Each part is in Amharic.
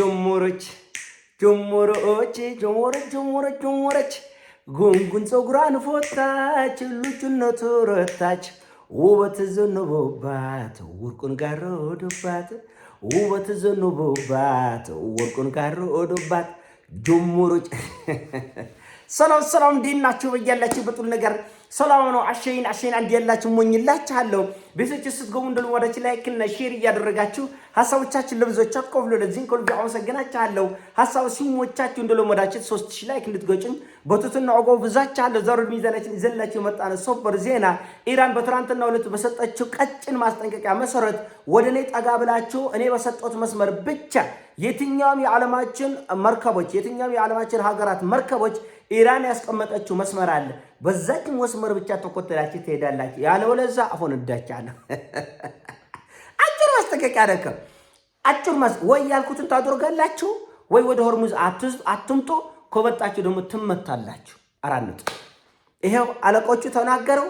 ጀመረች ጀመረች ጉንጉን ፀጉሯን ፎታች ልጅነቱ ረታች ውበት ዘንቦባት ወርቁን ጋረደባት ውበት ዘንቦባት ወርቁን ጋረደባት ጀመረች። ሰላም እንዴት በያላችሁ በጥሩ ነገር ሰላም ነው። አሸይን አንድ ያላችሁ ሞኝላችኋለሁ። ቤቶች ስትገቡ እንደልወዳች ላይክ እና ሼር እያደረጋችሁ ሐሳቦቻችን ለብዙዎች አቆፍሎ ለዚህን ኮልቢ አመሰግናችኋለሁ። ሐሳብ ሲሞቻችሁ እንደልወዳችሁ 3000 ላይክ እንድትገጩኝ በትትና አጎ ብዛችኋለሁ። ዛሬ ሚዛናችን ይዘላችሁ መጣነ ሶበር ዜና ኢራን በትናንትናው ዕለት በሰጠችው ቀጭን ማስጠንቀቂያ መሰረት ወደኔ ጠጋ ብላችሁ እኔ በሰጠሁት መስመር ብቻ የትኛውም የዓለማችን መርከቦች የትኛውም የዓለማችን ሀገራት መርከቦች ኢራን ያስቀመጠችው መስመር አለ። በዛች መስመር ብቻ ተቆጥላችሁ ትሄዳላችሁ። ያለወለዛ አፎን እዳቻለሁ። አጭር ማስጠንቀቂያ አደረከ። ወይ ያልኩትን ታደርጋላችሁ ወይ ወደ ሆርሙዝ አትምጡ። ከወጣችሁ ደግሞ ትመታላችሁ። አራንጥ ይሄው አለቆቹ ተናገረው።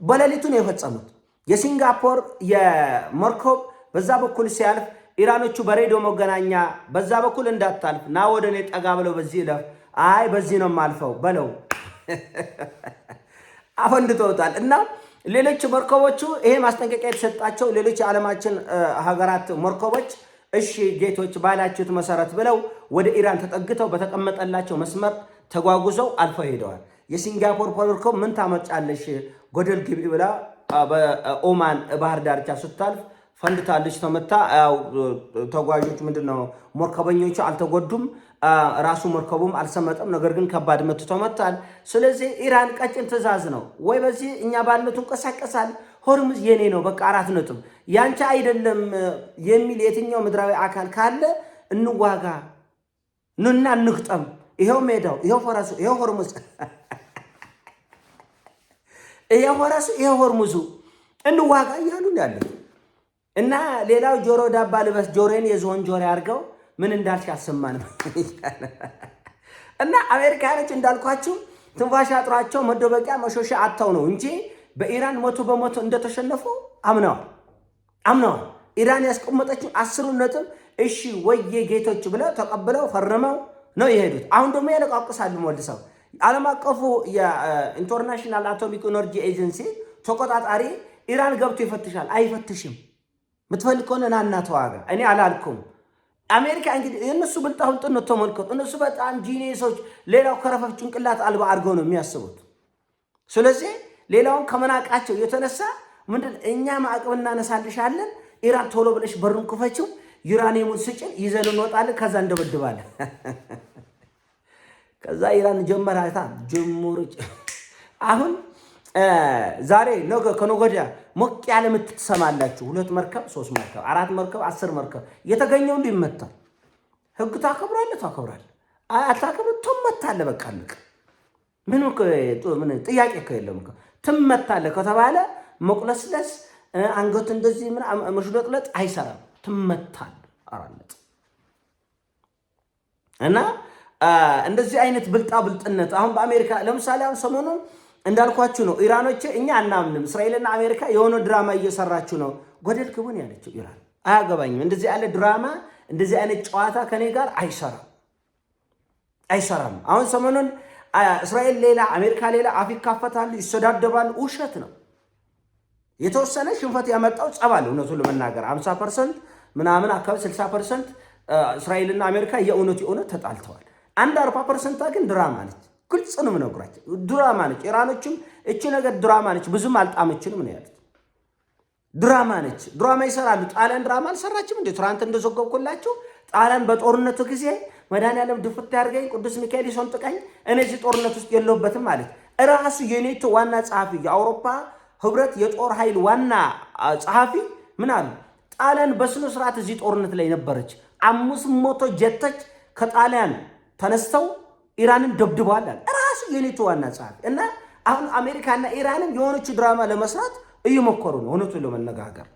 በሌሊቱ ነው የፈጸሙት። የሲንጋፖር የመርከብ በዛ በኩል ሲያልፍ ኢራኖቹ በሬዲዮ መገናኛ በዛ በኩል እንዳታልፍ ና ወደኔ ጠጋ ብለው በዚህ ለፍ አይ በዚህ ነው ማልፈው በለው አፈንድተውታል። እና ሌሎች መርከቦቹ ይሄ ማስጠንቀቂያ የተሰጣቸው ሌሎች የዓለማችን ሀገራት መርከቦች እሺ ጌቶች ባላችሁት መሰረት ብለው ወደ ኢራን ተጠግተው በተቀመጠላቸው መስመር ተጓጉዘው አልፈው ሄደዋል። የሲንጋፖር መርከብ ምን ታመጫለሽ ጎደል ግቢ ብላ በኦማን ባህር ዳርቻ ስታልፍ ፈንድታለች፣ ተመታ። ያው ተጓዦች ምንድነው መርከበኞቹ አልተጎዱም፣ ራሱ መርከቡም አልሰመጠም። ነገር ግን ከባድ መቱ ተመታል። ስለዚህ ኢራን ቀጭን ትዕዛዝ ነው ወይ በዚህ እኛ ባልነቱ እንቀሳቀሳል፣ ሆርሙዝ የኔ ነው በቃ 4 ነጥብ ያንቺ አይደለም የሚል የትኛው ምድራዊ አካል ካለ እንዋጋ ንና እንግጠም። ይሄው ሜዳው፣ ይሄው ፈረሱ፣ ይሄው ሆርሙዝ፣ ይሄው ፈረሱ፣ ይሄው ሆርሙዙ እንዋጋ እያሉ ያለው እና ሌላው ጆሮ ዳባ ልበስ ጆሮን የዞን ጆሮ ያርገው ምን እንዳልሽ አሰማንም። እና አሜሪካኖች እንዳልኳችሁ ትንፋሽ አጥሯቸው መደበቂያ መሾሻ አጣው ነው እንጂ በኢራን 100% እንደተሸነፉ አምነዋል። ኢራን ያስቀመጠችው 10 ነጥብ እሺ ወየ ጌቶች ብለው ተቀብለው ፈርመው ነው የሄዱት። አሁን ደግሞ ያለቃቅሳሉ መልሰው። ዓለም አቀፉ የኢንተርናሽናል አቶሚክ ኢነርጂ ኤጀንሲ ተቆጣጣሪ ኢራን ገብቶ ይፈትሻል። አይፈትሽም። ምትፈልግ ከሆነ ናና ተዋጋ። እኔ አላልኩም። አሜሪካ እንግዲህ እነሱ ብልጣውን ጥነት ተመልከቱ። እነሱ በጣም ጂኒየሶች፣ ሌላው ከረፈፍ ጭንቅላት አልባ አድርገው ነው የሚያስቡት። ስለዚህ ሌላውን ከመናቃቸው የተነሳ ምንድን እኛ ማዕቀብ እናነሳልሻለን፣ ኢራን ቶሎ ብለሽ በሩን ክፈችው፣ ዩራኒየሙን ስጭን፣ ይዘን እንወጣለን፣ ከዛ እንደበድባለን። ከዛ ኢራን ጀመራታ ጀምሩጭ አሁን ዛሬ ነገ ከነገ ወዲያ ሞቅ ያለ ምትሰማላችሁ። 2 መርከብ 3 መርከብ 4 መርከብ 10 መርከብ የተገኘው እንዲመታል። ህግ ታከብራለህ አታከብር ትመታለህ። በቃ ልክ ምን ጥያቄ ከሌለም ትመታለህ ከተባለ መቁለስለስ አንገት እንደዚህ ምን መሽለጥለጥ አይሰራም። ትመታለህ አራለጥ እና እንደዚህ አይነት ብልጣብልጥነት አሁን በአሜሪካ ለምሳሌ አሁን ሰሞኑን እንዳልኳችሁ ነው። ኢራኖች እኛ አናምንም እስራኤልና አሜሪካ የሆነ ድራማ እየሰራችሁ ነው ጎደል ግቡን ያለችው ኢራን። አያገባኝም። እንደዚህ ያለ ድራማ እንደዚህ አይነት ጨዋታ ከኔ ጋር አይሰራም። አሁን ሰሞኑን እስራኤል ሌላ አሜሪካ ሌላ አፍ ይካፈታሉ፣ ይሰዳደባሉ። ውሸት ነው። የተወሰነ ሽንፈት ያመጣው ጸባል እውነቱን ለመናገር 50% ምናምን አካባቢ 60% እስራኤልና አሜሪካ የእውነት ተጣልተዋል። አንድ 40% ግን ድራማ ነች። ግልጽ ነው የምነግራችሁ። ድራማ ነች። ኢራኖችም እቺ ነገር ድራማ ነች ብዙም አልጣመችንም ነው ያሉት። ድራማ ነች። ድራማ ይሰራሉ። ጣሊያን ድራማ አልሰራችም እንዴ? ትናንት እንደዘገብኩላችሁ ጣሊያን በጦርነቱ ጊዜ መድኃኒዓለም ድፍት ያርገኝ ቅዱስ ሚካኤል ይሰንጥቀኝ እነዚህ ጦርነት ውስጥ የለውበትም ማለት ራሱ የኔቶ ዋና ጸሐፊ የአውሮፓ ህብረት የጦር ኃይል ዋና ጸሐፊ ምን አሉ? ጣሊያን በስነ ስርዓት እዚህ ጦርነት ላይ ነበረች። 500 ጀቶች ከጣሊያን ተነስተው ኢራንን ደብድበዋል አለ ራሱ የኔቶ ዋና ጸሐፊ። እና አሁን አሜሪካና ኢራንን የሆነች ድራማ ለመስራት እየሞከሩ ነው። እውነቱን ለመነጋገር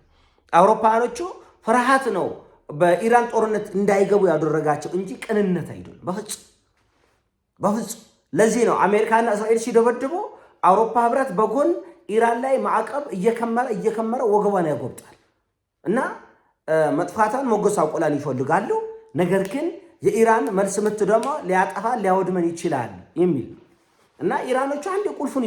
አውሮፓውያኖቹ ፍርሃት ነው በኢራን ጦርነት እንዳይገቡ ያደረጋቸው እንጂ ቅንነት አይደለም። በፍጹም ለዚህ ነው አሜሪካና እስራኤል ሲደበድቡ አውሮፓ ህብረት በጎን ኢራን ላይ ማዕቀብ እየከመረ ወገቧን ያጎብጣል። እና መጥፋታን ሞገስ አቆላን ይፈልጋሉ። ነገር ግን የኢራን መልስ ምት ደግሞ ሊያጠፋ ሊያወድመን ይችላል የሚል እና ኢራኖቹ አንድ ቁልፉን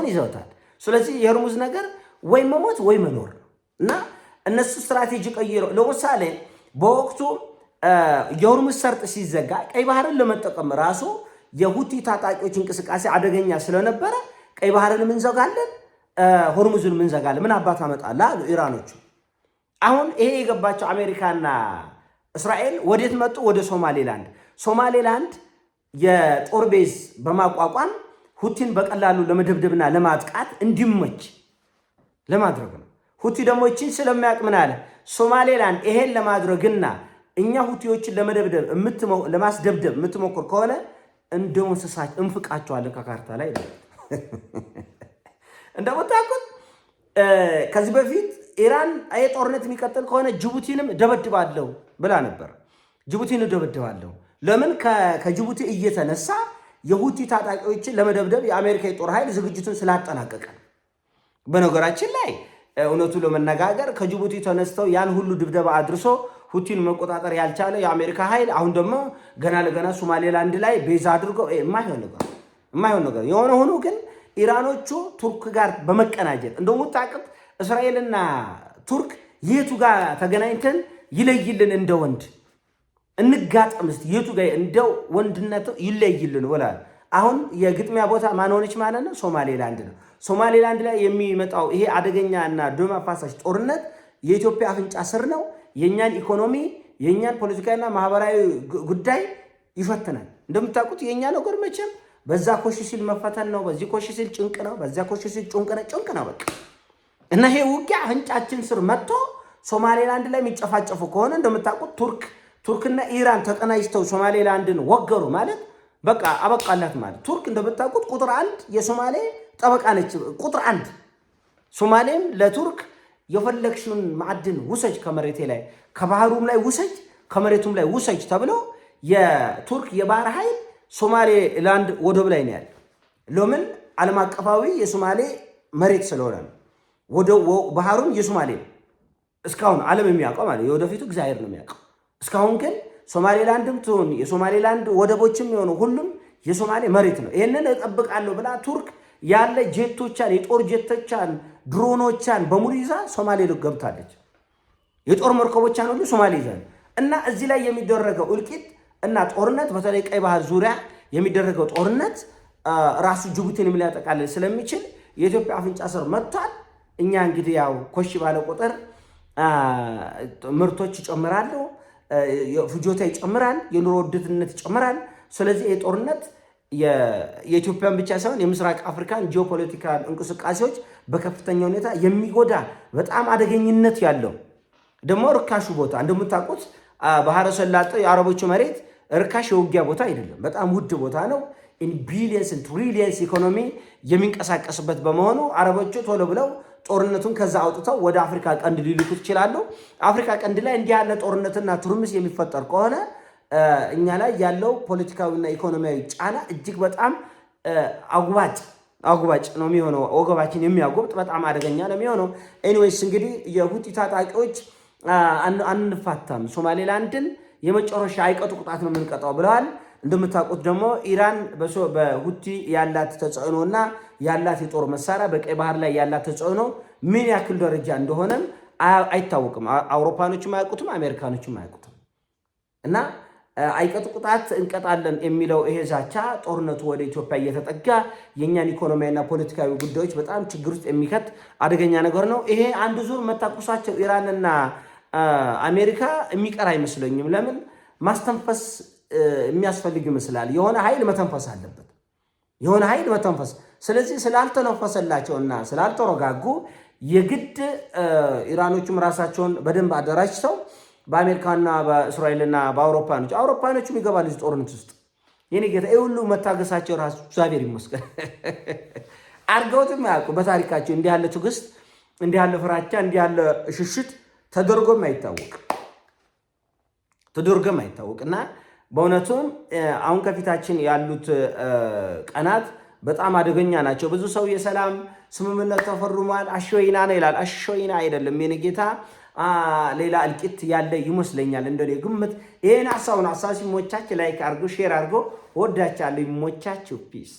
ይዘውታል። ስለዚህ የሆርሙዝ ነገር ወይ መሞት ወይ መኖር እና እነሱ ስትራቴጂ ቀይረው ለምሳሌ በወቅቱ የሆርሙዝ ሰርጥ ሲዘጋ ቀይ ባህርን ለመጠቀም ራሱ የሁቲ ታጣቂዎች እንቅስቃሴ አደገኛ ስለነበረ ቀይ ባህርን ምንዘጋለን፣ ሆርሙዝን ምንዘጋለን፣ ምን አባት አመጣላ አሉ ኢራኖቹ። አሁን ይሄ የገባቸው አሜሪካና እስራኤል ወዴት መጡ? ወደ ሶማሌላንድ የጦር ቤዝ በማቋቋም ሁቲን በቀላሉ ለመደብደብና ለማጥቃት እንዲመች ለማድረግ ነው። ሁቲ ደግሞ ይችን ስለሚያውቅ ምን አለ? ሶማሌላንድ ይሄን ለማድረግና እኛ ሁቲዎችን ለማስደብደብ የምትሞክር ከሆነ እንደው እንስሳች እንፍቃቸዋለን ከካርታ ላይ ነው። እንደምታውቁት ከዚህ በፊት ኢራን ጦርነት የሚቀጥል ከሆነ ጅቡቲንም ደበድባለሁ ብላ ነበር። ጅቡቲን ደበድባለሁ ለምን? ከጅቡቲ እየተነሳ የሁቲ ታጣቂዎችን ለመደብደብ የአሜሪካ የጦር ኃይል ዝግጅቱን ስላጠናቀቀ። በነገራችን ላይ እውነቱ ለመነጋገር ከጅቡቲ ተነስተው ያን ሁሉ ድብደባ አድርሶ ሁቲን መቆጣጠር ያልቻለ የአሜሪካ ኃይል አሁን ደግሞ ገና ለገና ሶማሌላንድ ላይ ቤዛ አድርጎ የማይሆን ነገር የሆነ ሆኖ ግን ኢራኖቹ ቱርክ ጋር በመቀናጀት እንደውም ታቅብ እስራኤልና ቱርክ የቱ ጋር ተገናኝተን ይለይልን እንደ ወንድ እንጋጠም እስቲ የቱ ጋር እንደው ወንድነቱ ይለይልን ወላል። አሁን የግጥሚያ ቦታ ማን ሆነች ማለት ነው? ሶማሌላንድ ነው። ሶማሌላንድ ላይ የሚመጣው ይሄ አደገኛና ደም አፋሳሽ ጦርነት የኢትዮጵያ አፍንጫ ስር ነው። የኛን ኢኮኖሚ የኛን ፖለቲካና ማህበራዊ ጉዳይ ይፈትናል። እንደምታውቁት የኛ ነገር መቼም በዛ ኮሽ ሲል መፈተን ነው፣ በዚህ ኮሽ ሲል ጭንቅ ነው፣ በዛ ኮሽ ሲል ጭንቅ ነው በቃ። እና ይሄ ውጊያ አፍንጫችን ስር መጥቶ ሶማሌላንድ ላይ የሚጨፋጨፉ ከሆነ እንደምታውቁት ቱርክና ኢራን ተቀናጅተው ሶማሌላንድን ወገሩ ማለት በቃ አበቃላት ማለት። ቱርክ እንደምታውቁት ቁጥር 1 የሶማሌ ጠበቃ ነች። ቁጥር 1 ሶማሌም ለቱርክ የፈለግሽውን ማዕድን ውሰጅ፣ ከመሬቴ ላይ ከባህሩም ላይ ውሰጅ፣ ከመሬቱም ላይ ውሰጅ ተብሎ የቱርክ የባህር ኃይል ሶማሌላንድ ወደብ ላይ ነው ያለው። ለምን? ዓለም አቀፋዊ የሶማሌ መሬት ስለሆነ ነው። ባህሩም የሶማሌ እስካሁን ዓለም የሚያውቀው ማለት የወደፊቱ እግዚአብሔር ነው የሚያውቀው። እስካሁን ግን ሶማሌላንድም ትሆን የሶማሌላንድ ወደቦችም የሆኑ ሁሉም የሶማሌ መሬት ነው። ይህንን እጠብቃለሁ ብላ ቱርክ ያለ ጄቶቻን የጦር ጄቶቻን ድሮኖቻን በሙሉ ይዛ ሶማሌ ገብታለች። የጦር መርከቦቻን ሁሉ ሶማሌ ይዛል። እና እዚህ ላይ የሚደረገው እልቂት እና ጦርነት በተለይ ቀይ ባህር ዙሪያ የሚደረገው ጦርነት ራሱ ጅቡቲን ሊያጠቃልል ስለሚችል የኢትዮጵያ አፍንጫ ስር መጥቷል። እኛ እንግዲህ ያው ኮሽ ባለ ቁጥር ምርቶች ይጨምራሉ፣ ፍጆታ ይጨምራል፣ የኑሮ ውድነት ይጨምራል። ስለዚህ የጦርነት የኢትዮጵያን ብቻ ሳይሆን የምስራቅ አፍሪካን ጂኦፖለቲካል እንቅስቃሴዎች በከፍተኛ ሁኔታ የሚጎዳ በጣም አደገኝነት ያለው ደግሞ ርካሹ ቦታ እንደምታውቁት ባህረ ሰላጤው የአረቦቹ መሬት ርካሽ የውጊያ ቦታ አይደለም፣ በጣም ውድ ቦታ ነው። ቢሊየንስ ትሪሊየንስ ኢኮኖሚ የሚንቀሳቀስበት በመሆኑ አረቦቹ ቶሎ ብለው ጦርነቱን ከዛ አውጥተው ወደ አፍሪካ ቀንድ ሊልኩት ይችላሉ። አፍሪካ ቀንድ ላይ እንዲህ ያለ ጦርነትና ትርምስ የሚፈጠር ከሆነ እኛ ላይ ያለው ፖለቲካዊና ኢኮኖሚያዊ ጫና እጅግ በጣም አጉባጭ ነው የሚሆነው። ወገባችን የሚያጎብጥ በጣም አደገኛ ነው የሚሆነው። ኤኒዌይስ እንግዲህ የሁቲ ታጣቂዎች አንፋታም፣ ሶማሌላንድን የመጨረሻ አይቀጡ ቅጣት ነው የምንቀጣው ብለዋል። እንደምታውቁት ደግሞ ኢራን በሁቲ ያላት ተጽዕኖና ያላት የጦር መሳሪያ በቀይ ባህር ላይ ያላት ተጽዕኖ ምን ያክል ደረጃ እንደሆነም አይታወቅም። አውሮፓኖችም አያውቁትም፣ አሜሪካኖችም አያውቁትም። እና አይቀጡ ቅጣት እንቀጣለን የሚለው ይሄ ዛቻ ጦርነቱ ወደ ኢትዮጵያ እየተጠጋ የእኛን ኢኮኖሚያዊና ፖለቲካዊ ጉዳዮች በጣም ችግር ውስጥ የሚከት አደገኛ ነገር ነው። ይሄ አንድ ዙር መታኩሳቸው ኢራንና አሜሪካ የሚቀር አይመስለኝም። ለምን ማስተንፈስ የሚያስፈልግ ይመስላል። የሆነ ኃይል መተንፈስ አለበት፣ የሆነ ኃይል መተንፈስ። ስለዚህ ስላልተነፈሰላቸውና ስላልተረጋጉ የግድ ኢራኖቹም ራሳቸውን በደንብ አደራጅተው በአሜሪካና በእስራኤልና በአውሮፓኖቹም ይገባል እዚህ ጦርነት ውስጥ። የኔ ጌታ ይህ ሁሉ መታገሳቸው ራሱ እግዚአብሔር ይመስገን አድርገውትም አያውቁ በታሪካቸው። እንዲህ ያለ ትዕግስት፣ እንዲህ ያለ ፍራቻ፣ እንዲህ ያለ ሽሽት ተደርጎም አይታወቅ እና በእውነቱም አሁን ከፊታችን ያሉት ቀናት በጣም አደገኛ ናቸው። ብዙ ሰው የሰላም ስምምነት ተፈርሟል አሸወይና ነው ይላል። አሸወይና አይደለም የኔ ጌታ። ሌላ እልቂት ያለ ይመስለኛል እንደኔ ግምት። ይሄን ሐሳብ ሲሞቻችሁ ላይክ አድርጉ፣ ሼር አድርጉ። ወዳቻለሁ። ይሞቻችሁ። ፒስ